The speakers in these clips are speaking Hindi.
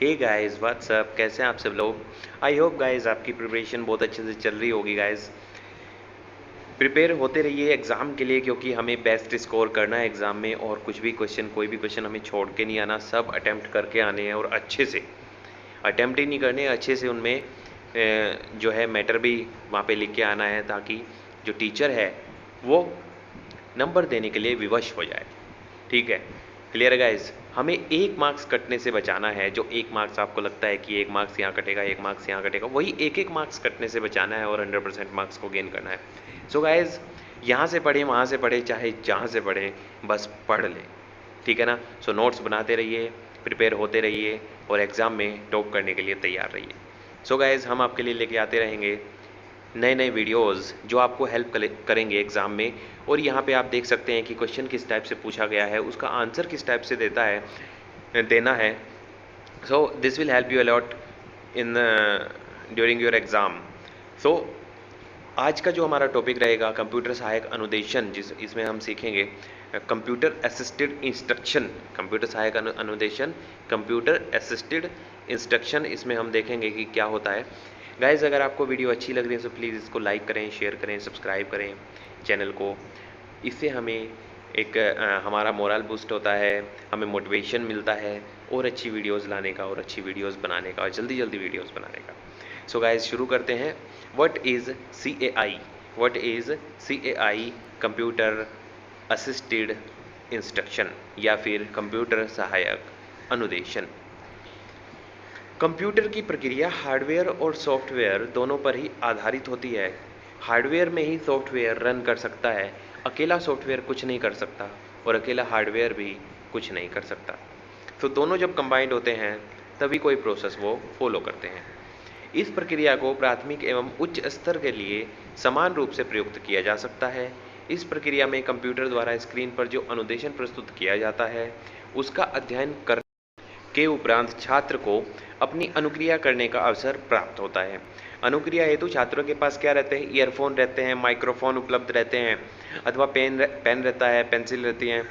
हे गाइस व्हाट्सअप, कैसे हैं आप सब लोग। आई होप गाइस आपकी प्रिपरेशन बहुत अच्छे से चल रही होगी। गाइस प्रिपेयर होते रहिए एग्ज़ाम के लिए, क्योंकि हमें बेस्ट स्कोर करना है एग्ज़ाम में। और कुछ भी क्वेश्चन, कोई भी क्वेश्चन हमें छोड़ के नहीं आना, सब अटैम्प्ट करके आने हैं और अच्छे से अटैम्प्ट ही नहीं करने, अच्छे से उनमें जो है मैटर भी वहाँ पे लिख के आना है, ताकि जो टीचर है वो नंबर देने के लिए विवश हो जाए। ठीक है, क्लियर है गाइस। हमें 1 मार्क्स कटने से बचाना है। जो 1 मार्क्स आपको लगता है कि 1 मार्क्स यहाँ कटेगा, 1 मार्क्स यहाँ कटेगा, वही 1-1 मार्क्स कटने से बचाना है और 100% मार्क्स को गेन करना है। सो गाइस, यहाँ से पढ़ें, वहाँ से पढ़ें, चाहे जहाँ से पढ़ें, बस पढ़ लें। ठीक है ना। सो नोट्स बनाते रहिए, प्रिपेयर होते रहिए और एग्ज़ाम में टॉप करने के लिए तैयार रहिए। सो गाइस, हम आपके लिए लेके आते रहेंगे नए नए वीडियोस जो आपको हेल्प करेंगे एग्ज़ाम में। और यहाँ पे आप देख सकते हैं कि क्वेश्चन किस टाइप से पूछा गया है, उसका आंसर किस टाइप से देना है। So this will help you a lot in during your exam. So आज का जो हमारा टॉपिक रहेगा कंप्यूटर सहायक अनुदेशन, इसमें हम सीखेंगे कंप्यूटर असिस्टेड इंस्ट्रक्शन। कंप्यूटर सहायक अनुदेशन, कंप्यूटर असिस्टेड इंस्ट्रक्शन, इसमें हम देखेंगे कि क्या होता है। गाइज, अगर आपको वीडियो अच्छी लग रही है तो प्लीज़ इसको लाइक करें, शेयर करें, सब्सक्राइब करें चैनल को। इससे हमें एक हमारा मोरल बूस्ट होता है, हमें मोटिवेशन मिलता है और अच्छी वीडियोस लाने का और अच्छी वीडियोस बनाने का और जल्दी जल्दी वीडियोस बनाने का। सो गाइज, शुरू करते हैं। What is CAI? What is CAI? Computer assisted instruction या फिर कंप्यूटर सहायक अनुदेशन। कंप्यूटर की प्रक्रिया हार्डवेयर और सॉफ्टवेयर दोनों पर ही आधारित होती है। हार्डवेयर में ही सॉफ्टवेयर रन कर सकता है, अकेला सॉफ्टवेयर कुछ नहीं कर सकता और अकेला हार्डवेयर भी कुछ नहीं कर सकता। तो दोनों जब कंबाइंड होते हैं तभी कोई प्रोसेस वो फॉलो करते हैं। इस प्रक्रिया को प्राथमिक एवं उच्च स्तर के लिए समान रूप से प्रयुक्त किया जा सकता है। इस प्रक्रिया में कंप्यूटर द्वारा स्क्रीन पर जो अनुदेशन प्रस्तुत किया जाता है उसका अध्ययन कर के उपरांत छात्र को अपनी अनुक्रिया करने का अवसर प्राप्त होता है। अनुक्रिया हेतु छात्रों के पास क्या रहते हैं? ईयरफोन रहते हैं, माइक्रोफोन उपलब्ध रहते हैं, अथवा पेन रहता है, पेंसिल रहती हैं,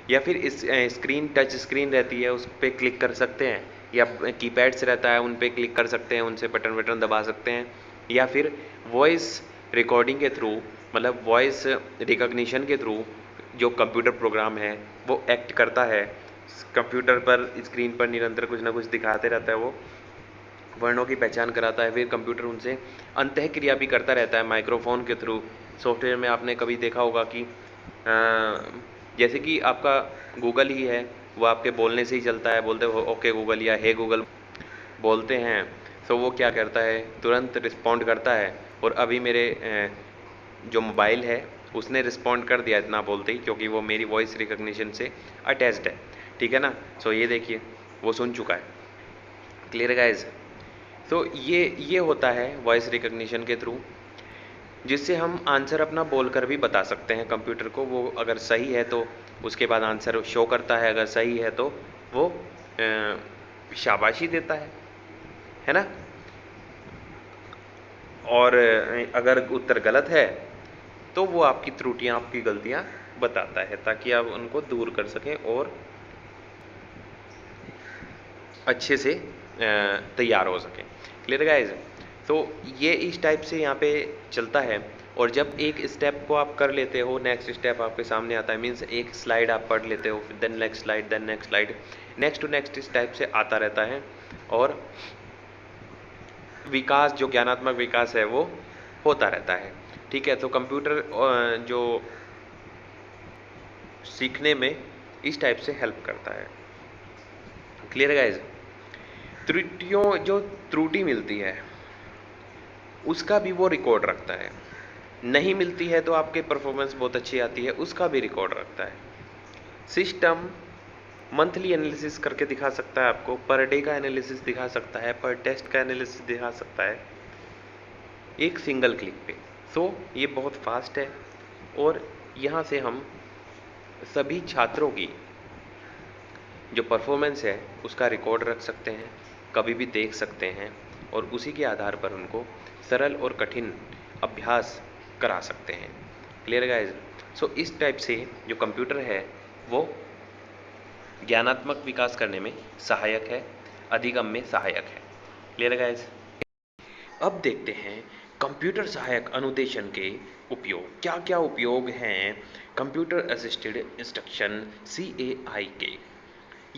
या फिर इस स्क्रीन टच स्क्रीन रहती है, उस पर क्लिक कर सकते हैं, या कीपैड्स रहता है, उन पर क्लिक कर सकते हैं, उनसे बटन बटन दबा सकते हैं, या फिर वॉइस रिकॉर्डिंग के थ्रू, मतलब वॉइस रिकॉग्निशन के थ्रू जो कंप्यूटर प्रोग्राम है वो एक्ट करता है। कंप्यूटर पर स्क्रीन पर निरंतर कुछ ना कुछ दिखाते रहता है, वो वर्णों की पहचान कराता है, फिर कंप्यूटर उनसे अंतः क्रिया भी करता रहता है माइक्रोफोन के थ्रू। सॉफ्टवेयर में आपने कभी देखा होगा कि जैसे कि आपका गूगल ही है, वो आपके बोलने से ही चलता है। बोलते हो ओके गूगल या हे गूगल बोलते हैं, तो वो क्या करता है, तुरंत रिस्पॉन्ड करता है। और अभी मेरे जो मोबाइल है उसने रिस्पॉन्ड कर दिया इतना बोलते ही, क्योंकि वो मेरी वॉइस रिकॉग्निशन से अटैच्ड है। ठीक है ना। सो ये देखिए, वो सुन चुका है। Clear guys. तो ये होता है वॉइस रिकॉग्निशन के थ्रू, जिससे हम आंसर अपना बोलकर भी बता सकते हैं कंप्यूटर को। वो अगर सही है तो उसके बाद आंसर शो करता है, अगर सही है तो वो शाबाशी देता है ना। और अगर उत्तर गलत है तो वो आपकी त्रुटियां, आपकी गलतियां बताता है, ताकि आप उनको दूर कर सकें और अच्छे से तैयार हो सकें। Clear guys. तो ये इस टाइप से यहाँ पे चलता है। और जब एक स्टेप को आप कर लेते हो, नेक्स्ट स्टेप आपके सामने आता है। मीन्स एक स्लाइड आप पढ़ लेते हो, फिर then next slide, then next slide, next to next इस टाइप से आता रहता है। और विकास, जो ज्ञानात्मक विकास है वो होता रहता है। ठीक है। तो कंप्यूटर जो सीखने में इस टाइप से हेल्प करता है। Clear guys. जो त्रुटि मिलती है उसका भी वो रिकॉर्ड रखता है। नहीं मिलती है तो आपके परफॉर्मेंस बहुत अच्छी आती है, उसका भी रिकॉर्ड रखता है। सिस्टम मंथली एनालिसिस करके दिखा सकता है आपको, पर डे का एनालिसिस दिखा सकता है, पर टेस्ट का एनालिसिस दिखा सकता है एक सिंगल क्लिक पे। सो ये बहुत फास्ट है और यहाँ से हम सभी छात्रों की जो परफॉर्मेंस है उसका रिकॉर्ड रख सकते हैं, कभी भी देख सकते हैं, और उसी के आधार पर उनको सरल और कठिन अभ्यास करा सकते हैं। Clear guys. सो इस टाइप से जो कंप्यूटर है वो ज्ञानात्मक विकास करने में सहायक है। अधिगम में सहायक है। Clear guys? अब देखते हैं कंप्यूटर सहायक अनुदेशन के उपयोग। क्या क्या उपयोग हैं कंप्यूटर असिस्टेड इंस्ट्रक्शन CAI के।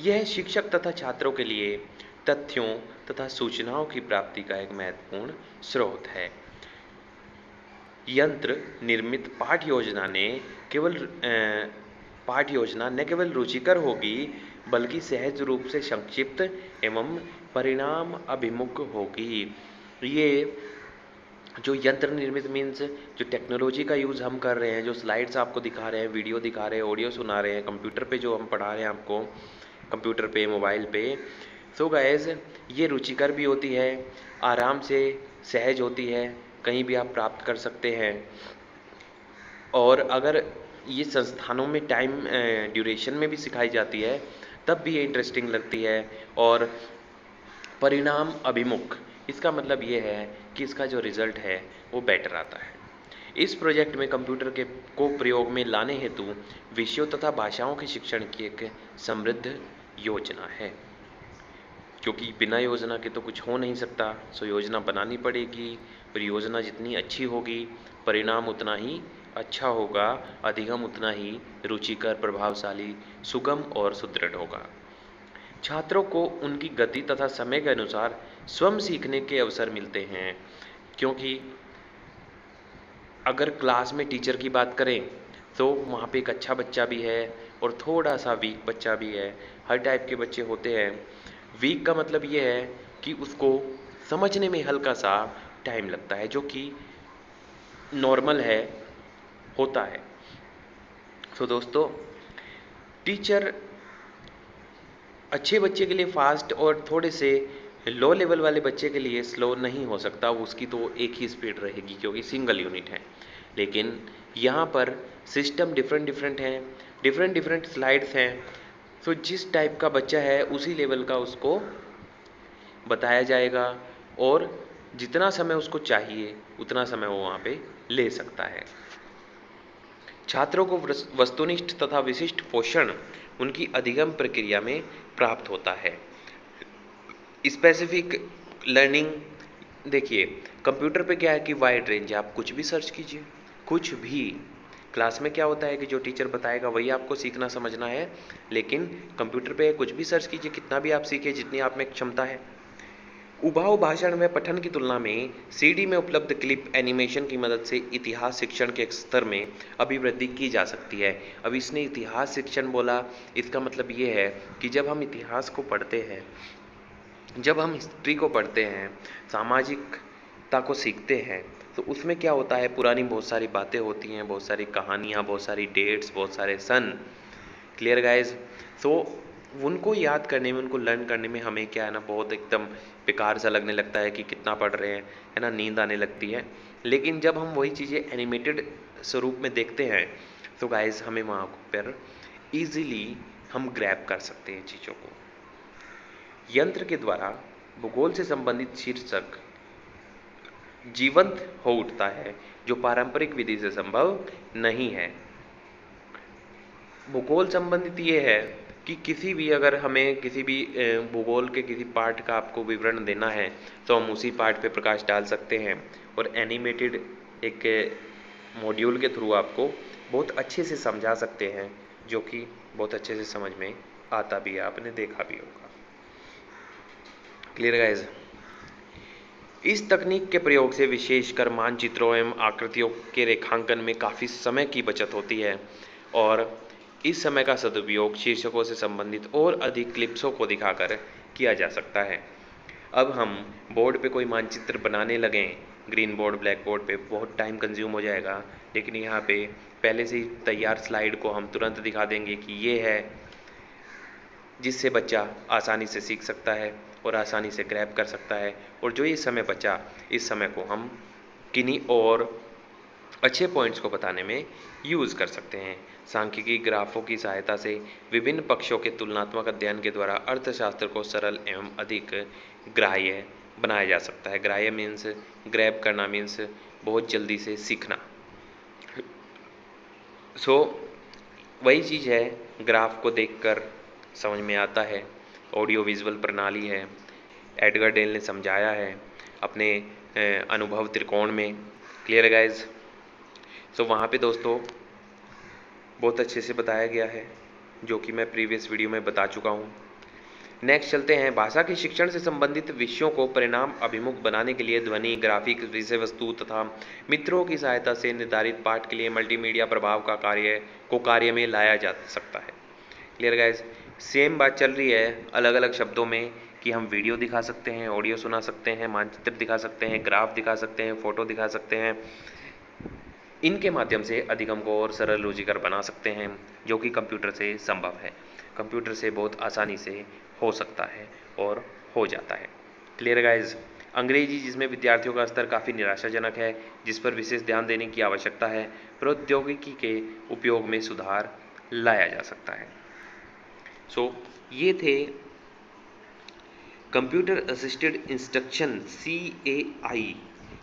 यह शिक्षक तथा छात्रों के लिए तथ्यों तथा सूचनाओं की प्राप्ति का एक महत्वपूर्ण स्रोत है। यंत्र निर्मित पाठ योजना न केवल रुचिकर होगी बल्कि सहज रूप से संक्षिप्त एवं परिणाम अभिमुख होगी। ये जो यंत्र निर्मित मीन्स जो टेक्नोलॉजी का यूज़ हम कर रहे हैं, जो स्लाइड्स आपको दिखा रहे हैं, वीडियो दिखा रहे हैं, ऑडियो सुना रहे हैं, कंप्यूटर पे जो हम पढ़ा रहे हैं आपको, कंप्यूटर पे, मोबाइल पे, सो गाइस ये रुचिकर भी होती है, आराम से सहज होती है, कहीं भी आप प्राप्त कर सकते हैं। और अगर ये संस्थानों में टाइम ड्यूरेशन में भी सिखाई जाती है तब भी ये इंटरेस्टिंग लगती है। और परिणाम अभिमुख, इसका मतलब ये है कि इसका जो रिजल्ट है वो बेटर आता है। इस प्रोजेक्ट में कंप्यूटर के को प्रयोग में लाने हेतु विषयों तथा भाषाओं के शिक्षण की एक समृद्ध योजना है। क्योंकि बिना योजना के तो कुछ हो नहीं सकता, सो योजना बनानी पड़ेगी और योजना जितनी अच्छी होगी परिणाम उतना ही अच्छा होगा, अधिगम उतना ही रुचिकर, प्रभावशाली, सुगम और सुदृढ़ होगा। छात्रों को उनकी गति तथा समय के अनुसार स्वयं सीखने के अवसर मिलते हैं। क्योंकि अगर क्लास में टीचर की बात करें तो वहाँ पे एक अच्छा बच्चा भी है और थोड़ा सा वीक बच्चा भी है। हर टाइप के बच्चे होते हैं। वीक का मतलब ये है कि उसको समझने में हल्का सा टाइम लगता है, जो कि नॉर्मल है, होता है। सो दोस्तों, टीचर अच्छे बच्चे के लिए फास्ट और थोड़े से लो लेवल वाले बच्चे के लिए स्लो नहीं हो सकता, उसकी तो एक ही स्पीड रहेगी क्योंकि सिंगल यूनिट है। लेकिन यहाँ पर सिस्टम डिफरेंट डिफरेंट हैं, डिफरेंट डिफरेंट स्लाइड्स हैं। सो जिस टाइप का बच्चा है उसी लेवल का उसको बताया जाएगा और जितना समय उसको चाहिए उतना समय वो वहाँ पे ले सकता है। छात्रों को वस्तुनिष्ठ तथा विशिष्ट पोषण उनकी अधिगम प्रक्रिया में प्राप्त होता है। स्पेसिफिक लर्निंग, देखिए कंप्यूटर पे क्या है कि वाइड रेंज है, आप कुछ भी सर्च कीजिए, कुछ भी। क्लास में क्या होता है कि जो टीचर बताएगा वही आपको सीखना समझना है, लेकिन कंप्यूटर पे कुछ भी सर्च कीजिए, कितना भी आप सीखिए जितनी आप में क्षमता है। उबाऊ भाषण व पठन की तुलना में CD में उपलब्ध क्लिप एनिमेशन की मदद से इतिहास शिक्षण के स्तर में अभिवृद्धि की जा सकती है। अब इसने इतिहास शिक्षण बोला, इसका मतलब ये है कि जब हम इतिहास को पढ़ते हैं, जब हम हिस्ट्री को पढ़ते हैं, सामाजिकता को सीखते हैं, तो उसमें क्या होता है, पुरानी बहुत सारी बातें होती हैं, बहुत सारी कहानियाँ, बहुत सारी डेट्स, बहुत सारे सन। Clear guys? सो उनको याद करने में, उनको लर्न करने में हमें क्या है ना, बहुत एकदम बेकार सा लगने लगता है कि कितना पढ़ रहे हैं, है ना, नींद आने लगती है। लेकिन जब हम वही चीज़ें एनिमेटेड स्वरूप में देखते हैं तो गाइज हमें वहाँ पर ईजिली हम ग्रैब कर सकते हैं चीज़ों को। यंत्र के द्वारा भूगोल से संबंधित शीर्षक जीवंत हो उठता है, जो पारंपरिक विधि से संभव नहीं है। भूगोल संबंधित ये है कि किसी भी, अगर हमें किसी भी भूगोल के किसी पार्ट का आपको विवरण देना है तो हम उसी पार्ट पे प्रकाश डाल सकते हैं और एनिमेटेड एक मॉड्यूल के थ्रू आपको बहुत अच्छे से समझा सकते हैं, जो कि बहुत अच्छे से समझ में आता भी है, आपने देखा भी होगा। Clear guys? इस तकनीक के प्रयोग से विशेषकर मानचित्रों एवं आकृतियों के रेखांकन में काफ़ी समय की बचत होती है और इस समय का सदुपयोग शीर्षकों से संबंधित और अधिक क्लिप्सों को दिखाकर किया जा सकता है। अब हम बोर्ड पे कोई मानचित्र बनाने लगें, ग्रीन बोर्ड, ब्लैक बोर्ड पे, बहुत टाइम कंज्यूम हो जाएगा। लेकिन यहाँ पे पहले से ही तैयार स्लाइड को हम तुरंत दिखा देंगे कि ये है, जिससे बच्चा आसानी से सीख सकता है और आसानी से ग्रैब कर सकता है। और जो ये समय बचा, इस समय को हम किन्हीं और अच्छे पॉइंट्स को बताने में यूज़ कर सकते हैं। सांख्यिकी ग्राफों की सहायता से विभिन्न पक्षों के तुलनात्मक अध्ययन के द्वारा अर्थशास्त्र को सरल एवं अधिक ग्राह्य बनाया जा सकता है। ग्राह्य मीन्स ग्रैब करना, मीन्स बहुत जल्दी से सीखना। सो वही चीज़ है, ग्राफ को देखकर समझ में आता है ऑडियो विजुअल प्रणाली है, एडगर डेल ने समझाया है अपने अनुभव त्रिकोण में। क्लियर है गाइज? सो वहाँ पे दोस्तों बहुत अच्छे से बताया गया है, जो कि मैं प्रीवियस वीडियो में बता चुका हूँ। नेक्स्ट चलते हैं, भाषा के शिक्षण से संबंधित विषयों को परिणाम अभिमुख बनाने के लिए ध्वनि, ग्राफिक, विषय वस्तु तथा मित्रों की सहायता से निर्धारित पाठ के लिए मल्टीमीडिया प्रभाव का कार्य में लाया जा सकता है। Clear guys? सेम बात चल रही है अलग अलग शब्दों में कि हम वीडियो दिखा सकते हैं, ऑडियो सुना सकते हैं, मानचित्र दिखा सकते हैं, ग्राफ दिखा सकते हैं, फोटो दिखा सकते हैं। इनके माध्यम से अधिगम को और सरल रुचिकर बना सकते हैं, जो कि कंप्यूटर से संभव है, कंप्यूटर से बहुत आसानी से हो सकता है और हो जाता है। Clear guys? अंग्रेजी, जिसमें विद्यार्थियों का स्तर काफ़ी निराशाजनक है, जिस पर विशेष ध्यान देने की आवश्यकता है, प्रौद्योगिकी के उपयोग में सुधार लाया जा सकता है। सो ये थे computer assisted instruction CAI,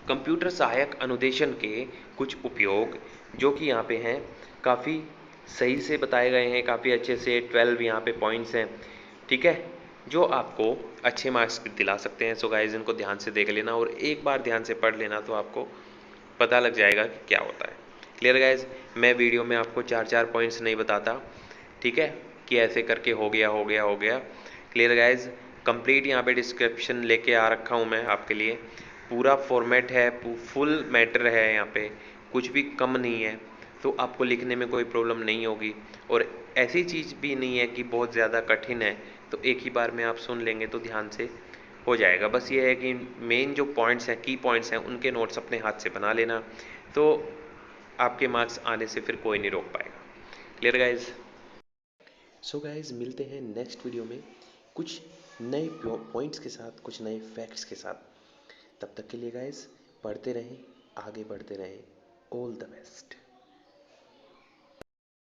computer सहायक अनुदेशन के कुछ उपयोग, जो कि यहाँ पे हैं, काफ़ी सही से बताए गए हैं, काफ़ी अच्छे से 12 यहाँ पे पॉइंट्स हैं, ठीक है, जो आपको अच्छे मार्क्स दिला सकते हैं। सो गाइस, इनको ध्यान से देख लेना और एक बार ध्यान से पढ़ लेना तो आपको पता लग जाएगा कि क्या होता है। Clear guys? मैं वीडियो में आपको 4-4 पॉइंट्स नहीं बताता, ठीक है, कि ऐसे करके हो गया हो गया हो गया। Clear guys? कंप्लीट यहाँ पे डिस्क्रिप्शन लेके आ रखा हूँ मैं आपके लिए, पूरा फॉर्मेट है, फुल मैटर है, यहाँ पे कुछ भी कम नहीं है, तो आपको लिखने में कोई प्रॉब्लम नहीं होगी। और ऐसी चीज़ भी नहीं है कि बहुत ज़्यादा कठिन है, तो एक ही बार में आप सुन लेंगे तो ध्यान से हो जाएगा। बस ये है कि मेन जो पॉइंट्स हैं, की पॉइंट्स हैं, उनके नोट्स अपने हाथ से बना लेना, तो आपके मार्क्स आने से फिर कोई नहीं रोक पाएगा। Clear guys? सो गाइज, मिलते हैं नेक्स्ट वीडियो में कुछ नए पॉइंट्स के साथ, कुछ नए फैक्ट्स के साथ। तब तक के लिए गाइज, पढ़ते रहें, आगे बढ़ते रहें। All the best.